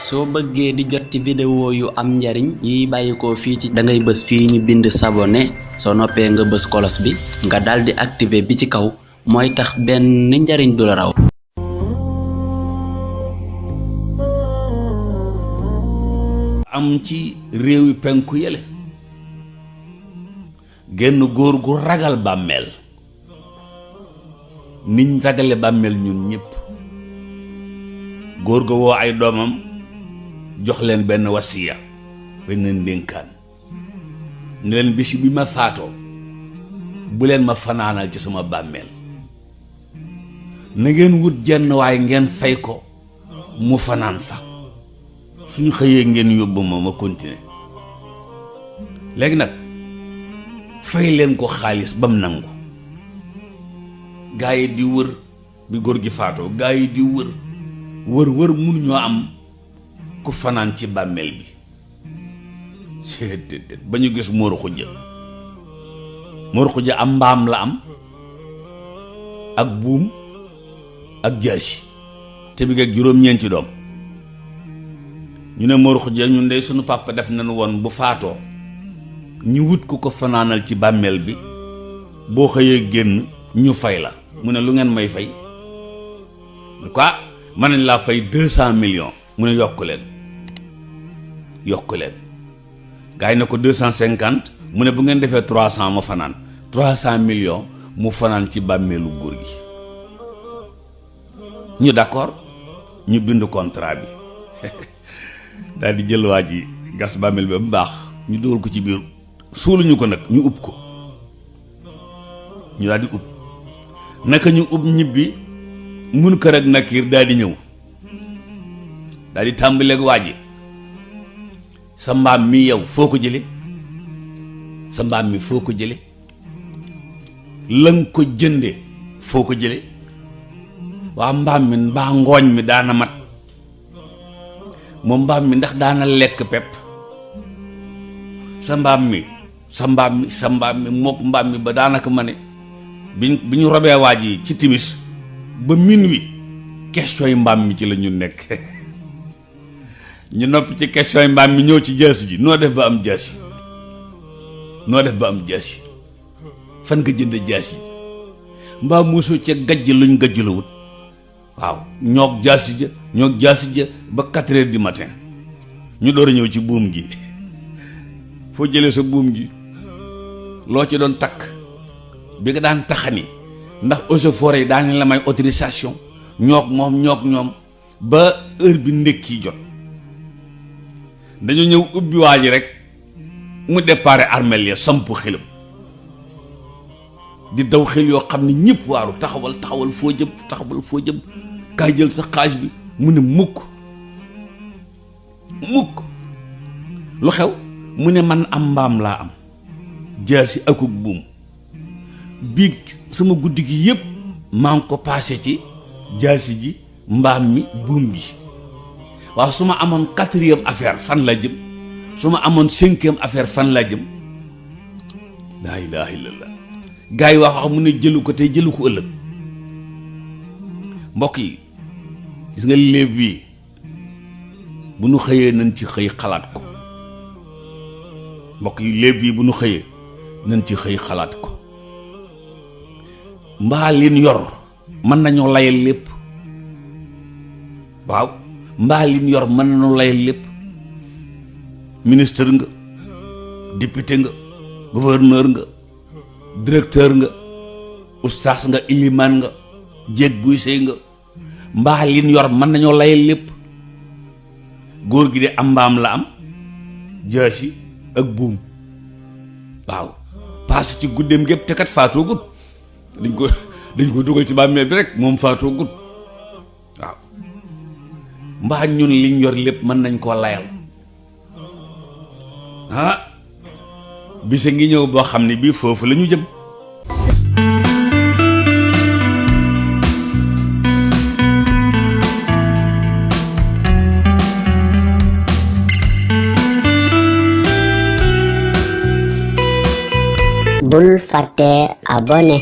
soo bëggee di jot ci vidéo yu am njariñ yi bàyyiko fii ci da ngay bës fii ñu bind s'abonner soo noppee nga bës kolos bi nga daldi activer bi ci kaw mooy tax benn njariñ du la raw. am ci réewi penku yele genn góor gu ragal bàmmeel niñ ragale bàmmeel ñun ñëpp góor ga woo ay doomam jox leen benn wasiya benn ndénkaan ne leen bisi bi ma faatoo bu leen ma fanaanal ci sama bàmmeel na ngeen wut jenn waaye ngeen fay ko mu fanaan fa suñu xëyee ngeen yóbbu ma continuer léegi nag fay leen ko xaalis bam nangu gaa yi di wër bi góor gi faatoo gaa yi di wër mënuñoo am ku fanaan ci bàmmeel bi seet ba ñu gis Mor Xuja am mbaam la am ak buum ak jaasi te bi ak juróom-ñeenti doom ñu ne Mor Xuja ñun dey sunu papa def nañu woon bu faatoo ñu wut ku ko fanaanal ci bàmmeel bi boo xëyee génn ñu fay la mu ne lu ngeen may fay quoi mën nañ laa fay 200 millions mu ne yokk leen gars yi ne ko 250 mu ne bu ngeen defee 300 ma fanaan 300 millions mu fanaan ci bàmmeelu góor gi ñu d'accord ñu bind contrat bi daal di jël waa ji gas bàmmeel bi ba mu baax ñu dugal ko ci biir suuluñu ko nag ñu ub ko ñu daal di ub naka ñu ub ñibbi Munkar ak Nakiir daal di ñëw daal di tàmbaleeg waa ji sa mbaam mi yow foo ko jële sa mbaam mi foo ko jële lan ko jënde foo ko jële waa mbaam mi mbaa ngooñ mi daana mat moom mbaam mi ndax daana lekk pepp sa mbaam mi mook mbaam mi ba daanaka ma ne bi ñu robee waa ji ci timis ba minuit question yi mbaam mi ci la ñu nekk ñu noppi ci question yi mbaam mi ñëw ci jaasi ji noo def ba am jaasi fan nga jënd jaasi ji mbaa mosoo ca gajj luñ gajj la wut waaw ñoog jaasi ja ba 4 heures du matin ñu door a ñëw ci buum gi foo jëlee sa buum gi loo ci doon takk bi nga daan taxani ndax eaux et forêts yi daañu la may autorisation ñoog ñoom ba heure bi ndékki jot dañu ñëw ubbi waa ji rek mu déparé armeel ya samp xelam di daw xel yoo xam ne ñëpp waaru taxawal foo jëm kaay jël sa xaaj bi mu ne mukk lu xew mu ne man am mbaam laa am jaasi akuk buum biig sama guddi gi yëpp maa ngi ko paase ci jaasi ji mbaam mi buum gi waaw su ma amoon 4e affaire fan laa jëm su ma amoon 5e affaire fan laa jëm laa ilaaha illallah gars yi wax mu ne jëlu ko tey jëlu ko ëllëg mbokk yi gis nga léeb bii bu nu xëyee nañ ci xëy xalaat ko mbokk yi léeb bii bu nu xëyee nañ ci xëy xalaat ko mbaa liin yor mën nañoo layal lépp waaw mbaa liin yor mën nañoo layal lépp ministre nga député nga gouverneur nga directeur nga ustaas nga ilimaan nga jéeg buy sëy nga mbaa liin yor mën nañoo layal lépp góor gi de am mbaam la am jaasi ak buum waaw paase ci guddeem gépp te kat faatoo gut dañ ko dugal ci bàmmeel bi rek moom faatoo gut waaw mbaa ñun liñ yor lépp mën nañ koo layal bisa ngi ñëw boo xam ne bii foofu la ñu jëm bul fàtte abonné